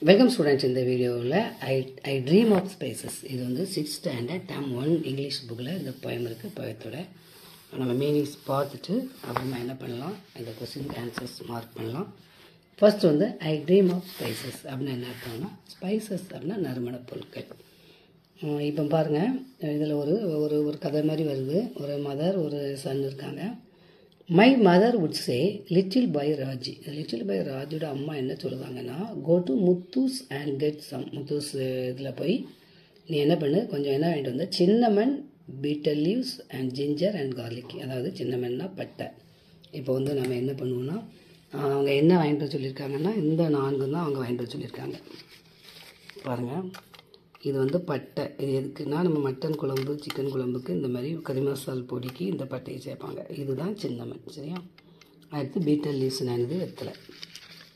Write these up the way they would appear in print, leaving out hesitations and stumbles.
Welcome students in the video. I dream of spices. இது வந்து 6th standard term 1 English bookல இந்த poem இருக்கு. poetோட நம்ம மீனிங்ஸ் பார்த்துட்டு அப்புறமா என்ன பண்ணலாம், இந்த கொஸ்டினுக்கு ஆன்சர்ஸ் மார்க் பண்ணலாம். ஃபர்ஸ்ட் வந்து ஐ ட்ரீம் ஆஃப் ஸ்பைசஸ் அப்படின்னா என்ன அர்த்தம்னா, ஸ்பைசஸ் அப்படின்னா நறுமணப் பொருட்கள். இப்போ பாருங்கள், இதில் ஒரு ஒரு ஒரு கதை மாதிரி வருது. ஒரு மதர் ஒரு சன் இருக்காங்க. My mother would say little boy Raji. Little boy ராஜோட அம்மா என்ன சொல்லுவாங்கன்னா, go to Muthu's and get some. Muthu's இதில் போய் நீ என்ன பண்ணு, கொஞ்சம் என்ன வாங்கிட்டு வந்து cinnamon, bitter leaves and ginger and garlic. அதாவது சின்னமன்னா பட்டை. இப்போ வந்து நம்ம என்ன பண்ணுவோம்னா, அவங்க என்ன வாங்கிட்டு வர சொல்லியிருக்காங்கன்னா, இந்த 4 தான் அவங்க வாங்கிட்டு வர சொல்லியிருக்காங்க. பாருங்கள், இது வந்து பட்டை. இது எதுக்குன்னா, நம்ம மட்டன் குழம்பு சிக்கன் குழம்புக்கு இந்த மாதிரி கறி மசால் பொடிக்கு இந்த பட்டையை சேர்ப்பாங்க. இதுதான் சின்னமன். சரியா? அடுத்து பீட்டர் லீவ்ஸ்னானது வெத்தலை.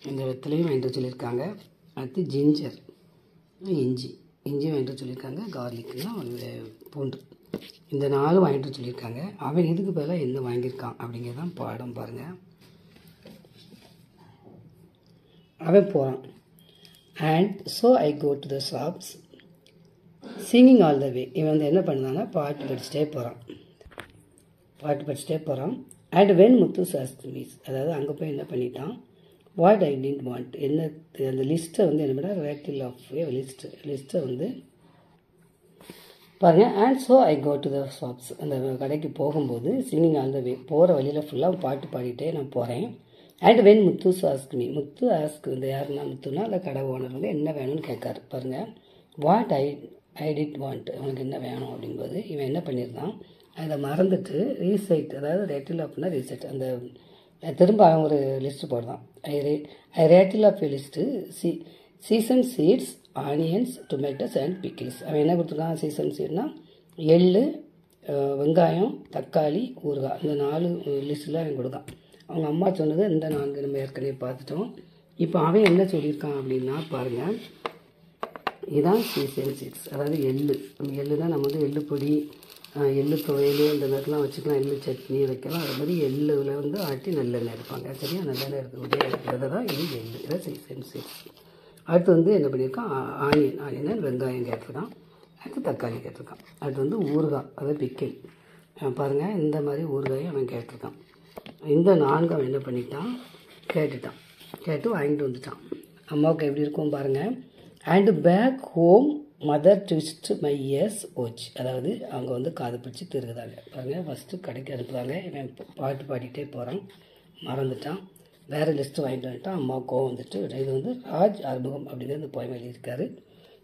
இந்த வெத்தலையும் வாங்கிட்டு சொல்லியிருக்காங்க. அடுத்து ஜிஞ்சர், இஞ்சி வாங்கிட்டு சொல்லியிருக்காங்க. கார்லிக்னா பூண்டு. இந்த 4 வாங்கிட்டு சொல்லியிருக்காங்க. அவன் இதுக்கு பதிலாக என்ன வாங்கியிருக்கான் அப்படிங்கிறதான் பாடம். பாருங்கள், அவன் போகிறான். And so I go to the shops singing all the way. இவன் வந்து என்ன பண்ணான்னா, பாட்டு படிச்சுட்டே போகிறான். அண்ட் வென் முத்து சாஸ்திரிஸ், அதாவது அங்கே போய் என்ன பண்ணிட்டான், வாட் ஐ டிண்ட் வாண்ட், என்ன அந்த லிஸ்ட்டை வந்து என்ன பண்ணால், ரேட்டில் ஆஃப் லிஸ்ட்டை வந்து பாருங்கள். And so I go to the shops, அந்த கடைக்கு போகும்போது சிங்கிங் ஆல் த வே, போகிற வழியில் ஃபுல்லாக பாட்டு பாடிட்டே நான் போகிறேன். And when Muthu ask me, Muthu ask வந்து யாருன்னா, முத்துனா அந்த கடை ஓனர் வந்து என்ன வேணும்னு கேட்காரு. பாருங்கள், வாட் ஐ டிட் வாண்ட், அவனுக்கு என்ன வேணும் அப்படிங்கும்போது இவன் என்ன பண்ணியிருந்தான், அதை மறந்துட்டு ரீசைட், அதாவது ரேட்டில் ஆஃப்னா ரீசைட், அந்த திரும்ப அவன் ஒரு லிஸ்ட்டு போடுறான். ஐ ரேட்டில் of list season seeds, onions, tomatoes and pickles. அவன் என்ன கொடுத்துருக்கான், சீசன் சீட்னா எள்ளு, வெங்காயம், தக்காளி, ஊறுகாய், இந்த 4 லிஸ்ட்டில் அவன் கொடுக்கான். அவங்க அம்மா சொன்னது இந்த 4 நம்ம ஏற்கனவே பார்த்துட்டோம். இப்போ அவன் என்ன சொல்லியிருக்கான் அப்படின்னா, பாருங்கள், இதுதான் சீசன் சீட்ஸ், அதாவது எள்ளு தான். நம்ம வந்து எள்ளு பொடி, எள்ளு துவையல் இந்த மாதிரிலாம் வச்சுக்கலாம், எள்ளு சட்னி வைக்கலாம். அது மாதிரி எள்ளில் வந்து ஆட்டி நல்லெண்ணெய் எடுப்பாங்க. சரியா? நல்லெண்ணெய் இருக்கக்கூடிய விதை தான் இது எள்ளு. இதான் சீசன் சீட்ஸ். அடுத்து வந்து என்ன பண்ணியிருக்கான், ஆனியன் வெங்காயம் கேட்டிருக்கான். அடுத்து தக்காளி கேட்டிருக்கான். அடுத்து வந்து ஊறுகாய், அதாவது பிக்கிள். பாருங்கள், இந்த மாதிரி ஊறுகாயும் அவன் கேட்டிருக்கான். இந்த 4 அவன் என்ன பண்ணிட்டான், கேட்டு வாங்கிட்டு வந்துட்டான். அம்மாவுக்கு எப்படி இருக்கும் பாருங்கள். And back home mother twist my ears ouch, அதாவது அவங்க வந்து காது பிடிச்சி திருகுதாங்க. பாருங்கள், ஃபஸ்ட்டு கடைக்கு அனுப்புகிறாங்க. இவன் பாட்டு பாடிட்டே போகிறான், மறந்துட்டான், வேறு லிஸ்ட்டு வாங்கிட்டு வந்துட்டான். அம்மா கோவம் வந்துட்டு. இது வந்து ராஜ் அறிமுகம் அப்படிங்கிற இந்த போய் எழுதியிருக்காரு.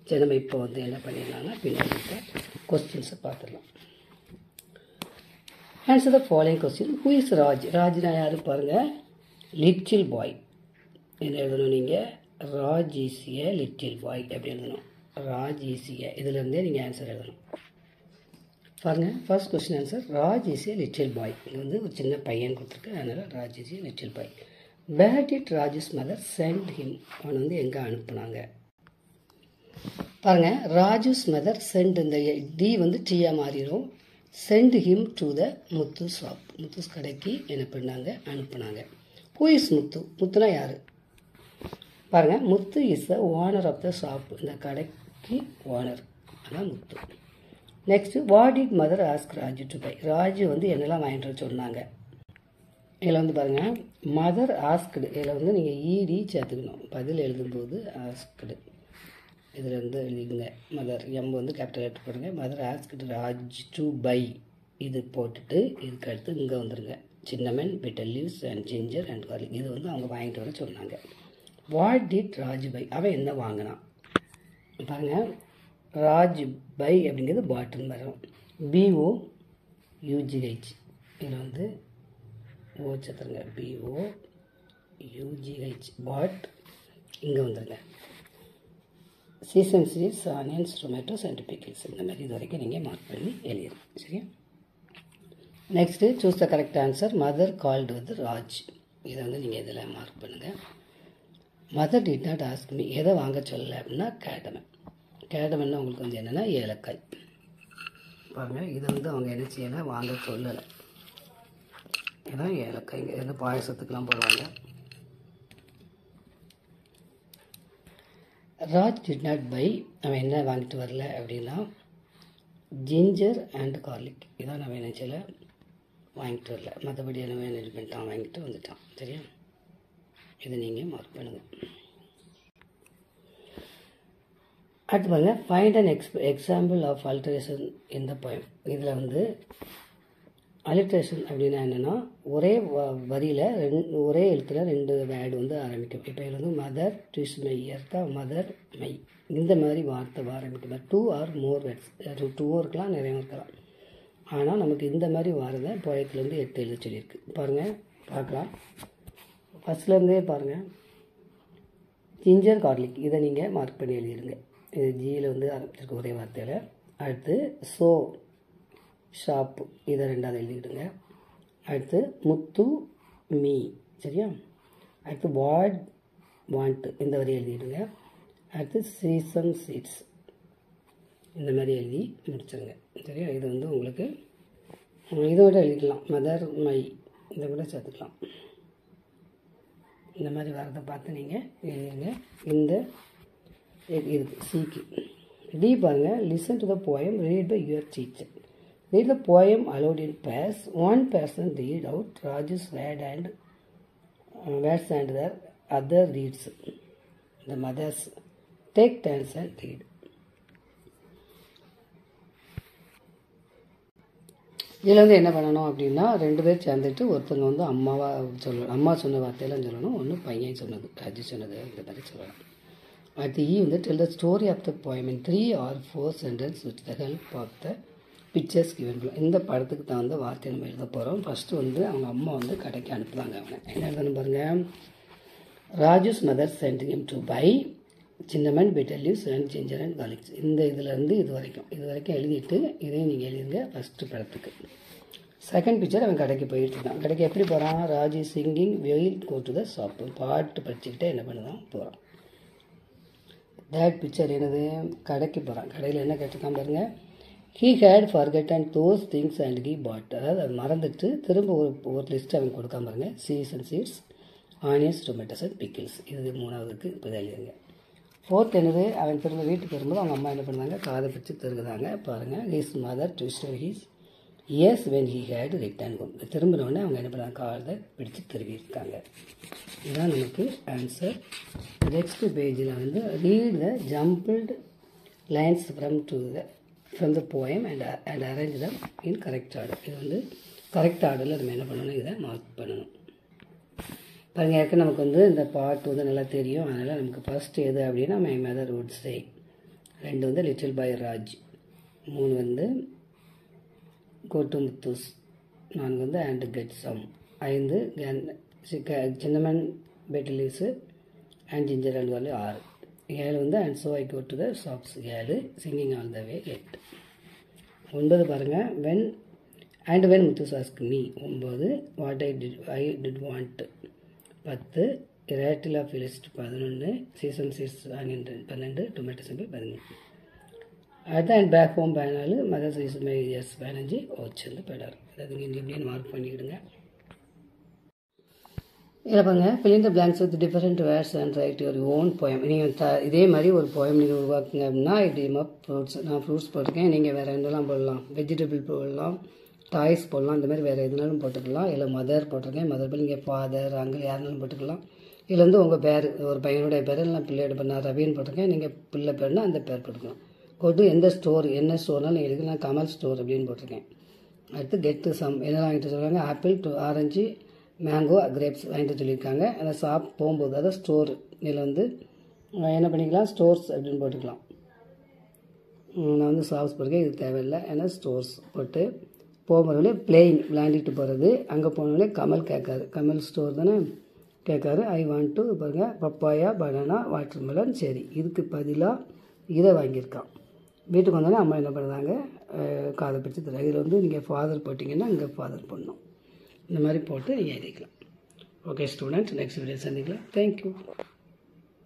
சரி, நம்ம இப்போ வந்து என்ன பண்ணிடலாம்னா, பின்னாடி கொஸ்டின்ஸை பார்த்துடலாம். Answer the following question. Who is Raj? ராஜ்னா யார் பாருங்கள், லிட்டில் பாய். என்ன எழுதணும் நீங்கள், Raj is a little boy எப்படி எழுதணும், ராஜ் இஸ் ஏ. இதிலேருந்தே நீங்கள் ஆன்சர் எழுதணும். பாருங்கள், first question answer, Raj is a little boy. இது வந்து ஒரு சின்ன பையன் கொடுத்துருக்கு, அதனால் Raj is a little boy. Where did Raj's mother sent him, அவனை வந்து எங்கே அனுப்புனாங்க. பாருங்கள், ராஜுஸ் மதர் சென்ட், இந்த டி வந்து டீயா மாறிடும். Sent him to the Muthu shop, Muthu's கடைக்கு என்ன பண்ணாங்க, அனுப்புனாங்க. ஹூ இஸ் முத்து? முத்துனா யார் பாருங்கள், Muthu is the owner of the shop, இந்த கடைக்கு ஓனர், அதான் Muthu. Next, what did mother ask Raju to buy, Raju வந்து என்னெல்லாம் வாங்கிட்டு வர சொன்னாங்க. இதில் வந்து பாருங்கள், மதர் ஆஸ்க்டு, இதில் வந்து நீங்கள் ஈடி சேர்த்துக்கணும் பதில் எழுதும்போது. ஆஸ்க்டு இதில் வந்து எழுதிடுங்க. மதர் எம் வந்து கேபிட்டல் லெட்டர் போடுங்க. Mother asked Raj to buy, இது போட்டுட்டு இதுக்கு அடுத்து இங்கே வந்துடுங்க. Cinnamon, bitter leaves and ginger and garlic, இது வந்து அவங்க வாங்கிட்டு வர சொன்னாங்க. வாட் டிட் ராஜ் பை, அவன் என்ன வாங்கினான். பாருங்கள், ராஜ் பை அப்படிங்கிறது பாட்டில் வரும். BOUGH, இதில் வந்து ஓச்சத்துருங்க, BOUGH பாட், இங்கே வந்துடுங்க. Season seeds, onions, tomatoes and pickles, இந்த மாதிரி இது வரைக்கும் நீங்கள் மார்க் பண்ணி எழுதிடும். சரியா? Next, choose the correct answer. Mother called வந்து ராஜ், இதை வந்து நீங்கள் இதில் மார்க் பண்ணுங்கள். Mother did not ask me, எதை வாங்க சொல்லலை அப்படின்னா கேடமன்னா உங்களுக்கு வந்து என்னென்னா ஏலக்காய். பாருங்கள், இதை வந்து அவங்க என்ன செய்யலை, வாங்க சொல்லலை. ஏன்னா ஏலக்காய்ங்க இதில் பாயசத்துக்கெலாம் போடுவாங்க. ராஜ் டிட் நாட் பை, அவன் என்ன வாங்கிட்டு வரல அப்படின்னா ஜிஞ்சர் அண்ட் கார்லிக். இதான் நான் நினச்சல வாங்கிட்டு வரல, மற்றபடி என்ன மேனேஜ் பண்ணிட்டான், வாங்கிட்டு வந்துட்டான். சரியா, இதை நீங்கள் மார்க் பண்ணுங்கள். அடுத்து பாருங்கள், find an example of alliteration in the poem. இதில் வந்து அலிட்ரேஷன் அப்படின்னா என்னென்னா ஒரே வரியில் ஒரே எழுத்தில் 2 வேர்டு வந்து ஆரம்பிக்கும். இப்போ இதில் வந்து மதர் ட்விஷ் மை எர்த்தா மதர் மை, இந்த மாதிரி வார்த்தை ஆரம்பிக்கும். 2 ஆர் மோர் வேர்ட்ஸ், 2 இருக்கலாம், நிறைய இருக்கலாம். ஆனால் நமக்கு இந்த மாதிரி வாரதை போயத்துலேருந்து 8 எழுத சொல்லியிருக்கு. பாருங்கள், பார்க்கலாம். ஃபஸ்ட்லேருந்தே பாருங்கள், ஜிஞ்சர் கார்லிக், இதை நீங்கள் மார்க் பண்ணி எழுதிடுங்க. இது ஜியில் வந்து ஆரம்பிச்சிருக்கு ஒரே வார்த்தையில். அடுத்து ஸோ ஷாப்பு, இதை 2வது எழுதிக்கிடுங்க. அடுத்து முத்து மீ, சரியா. அடுத்து வாட் வாண்ட், இந்த வரி எழுதிடுங்க. அடுத்து சீசன் சீட்ஸ், இந்த மாதிரி எழுதி முடிச்சிருங்க. சரியா, இது வந்து உங்களுக்கு இதோட எழுதிக்கலாம். மதர் மை, இதை கூட சேர்த்துக்கலாம். இந்த மாதிரி வரதை பார்த்து நீங்கள் எழுதுங்க. இந்த இருக்குது சிக்கு. டி பாருங்கள், listen to the poem read by your teacher. Read the poem aloud in pairs. One person read out Raju's words and the other reads. The mothers take turns and read. இதில் வந்து என்ன பண்ணணும் அப்படின்னா 2 பேர் சேர்ந்துட்டு ஒருத்தங்க வந்து அம்மாவா சொல்லணும், அம்மா சொன்ன வார்த்தையெல்லாம் சொல்லணும். ஒன்று பையன் சொன்னது, ராஜு சொன்னது, இந்த மாதிரி சொல்லலாம். அடுத்து வந்து tell the story of the poem in 3 or 4 sentences with the help of the pictures given. இந்த படத்துக்கு தான் வந்து வார்த்தை நம்ம எழுத போகிறோம். ஃபஸ்ட்டு வந்து அவங்க அம்மா வந்து கடைக்கு அனுப்புவாங்க. அவனை என்ன எழுதணும் பாருங்கள், Raju's mother sending him to buy cinnamon bitter leaves and ginger and garlics. இந்த இதிலேருந்து இது வரைக்கும் எழுதிட்டு இதையும் நீங்கள் எழுதுங்க ஃபஸ்ட்டு படத்துக்கு. செகண்ட் பிக்சர், அவன் கடைக்கு போயிட்டு இருக்கான். கடைக்கு எப்படி போகிறான், ராஜு சிங்கிங் வெயில் கோ டு த ஷாப்பு, பாட்டு படிச்சுக்கிட்டே என்ன பண்ணுதான் போகிறான். தேர்ட் பிக்சர் என்னது, கடைக்கு போகிறான். கடையில் என்ன கேட்டிருக்கான் பாருங்கள், he had forgotten those things and he bought. அதாவது அது மறந்துட்டு திரும்ப ஒரு லிஸ்ட் அவன் கொடுக்காம பாருங்க, season seeds, onions, tomatoes and pickles. இது 3வதுக்கு இப்போ எழுதிருங்க. 4th என்னது, அவன் திரும்ப வீட்டுக்கு வரும்போது அவங்க அம்மா என்ன பண்ணுறாங்க, காதை பிடிச்சி திருகுதாங்க. பாருங்கள், his mother twisted his ears when he had returned home. திரும்பினோடனே அவங்க என்ன பண்ணுறாங்க, காதை பிடிச்சி திருவியிருக்காங்க. இதுதான் நமக்கு ஆன்சர். நெக்ஸ்ட் பேஜில் வந்து read the jumbled lines from the poem and arrange them in correct order. இது வந்து கரெக்ட் ஆர்டரில் நம்ம என்ன பண்ணணும், இதை மார்க் பண்ணணும். பாருங்கள், ஏற்கனவே நமக்கு வந்து இந்த பாட்டு வந்து நல்லா தெரியும். அதனால் நமக்கு ஃபஸ்ட்டு எது அப்படின்னா மை மதர் வுட் சே, 2 வந்து லிட்டில் பாய் ராஜ், 3 வந்து கோ டு முத்தூஸ், 4 வந்து and get some, 5 cinnamon betel leaves and ginger and garlic, 6, 7 வந்து and so I go to the shops, 7 singing on the way, 8. 9 பாருங்கள், when Muthu's ask me, 9 what I did want, 10 rattle off list, 11 season seeds onion, 12 tomato simple, 13. அடுத்து and back home 14 mother seize my ears, 15 ouch 16. அதுக்கு நீங்கள் எப்படின்னு mark பண்ணிக்கிடுங்க. இதில் பாருங்க, fill in the blanks with different words and write your own poem. நீங்கள் இதே மாதிரி ஒரு போயம் நீங்கள் உருவாக்குங்க அப்படின்னா, இப்படி ஃப்ரூட்ஸ், நான் ஃப்ரூட்ஸ் போட்டிருக்கேன், நீங்கள் வேறு என்னெல்லாம் போடலாம், வெஜிடபிள் போடலாம், டாய்ஸ் போடலாம், இந்த மாதிரி வேறு எதுனாலும் போட்டுக்கலாம். இல்லை மதர் போட்டிருக்கேன், மதர் பேர் நீங்கள் ஃபாதர் அங்கிள் யாருனாலும் போட்டுக்கலாம். இதில் வந்து உங்கள் பேர், ஒரு பையனுடைய பேர், இல்லை பிள்ளையோட பேர், நான் ரவின்னு போட்டிருக்கேன், நீங்கள் பிள்ளை பேர்னா அந்த பேர் போட்டுக்கலாம். கொண்டு எந்த ஸ்டோர், என்ன ஸ்டோர்னாலும் நீங்கள் எழுதி, நான் கமல் ஸ்டோர் அப்படின்னு போட்டிருக்கேன். அடுத்து கெட்டு சம், என்னெல்லாம் வாங்கிட்டு சொல்லுவாங்க, ஆப்பிள், ஆரஞ்சு, மேங்கோ, கிரேப்ஸ் வாங்கிட்டு சொல்லியிருக்காங்க. அந்த ஷாப் போகும்போது, அதாவது ஸ்டோர், இதில் வந்து என்ன பண்ணிக்கலாம், ஸ்டோர்ஸ் அப்படின்னு போட்டுக்கலாம். நான் வந்து ஷாப்ஸ் போட்டிருக்கேன், இது தேவையில்லை, ஏன்னா ஸ்டோர்ஸ் போட்டு போகும்போது பிளேயிங் விளையாண்டிட்டு போகிறது. அங்கே போனாலே கமல் கேட்காரு, கமல் ஸ்டோர் தானே கேட்காரு. ஐ வாண்ட் டு பாருங்கள், பப்பாயா, பனானா, வாட்டர்மெலன், சரி, இதுக்கு பதிலாக இதை வாங்கியிருக்கான். வீட்டுக்கு வந்தோடனே அம்மா என்ன பண்ணுறாங்க, காதை பிடிச்சி தராங்க. இதில் வந்து நீங்கள் ஃபாதர் போட்டிங்கன்னா இங்கே ஃபாதர் பண்ணணும். இந்த மாதிரி போட்டு நீங்கள் எழுதிக்கலாம். ஓகே ஸ்டூடெண்ட்ஸ், நெக்ஸ்ட் வீடியோ சந்திக்கலாம். தேங்க்யூ.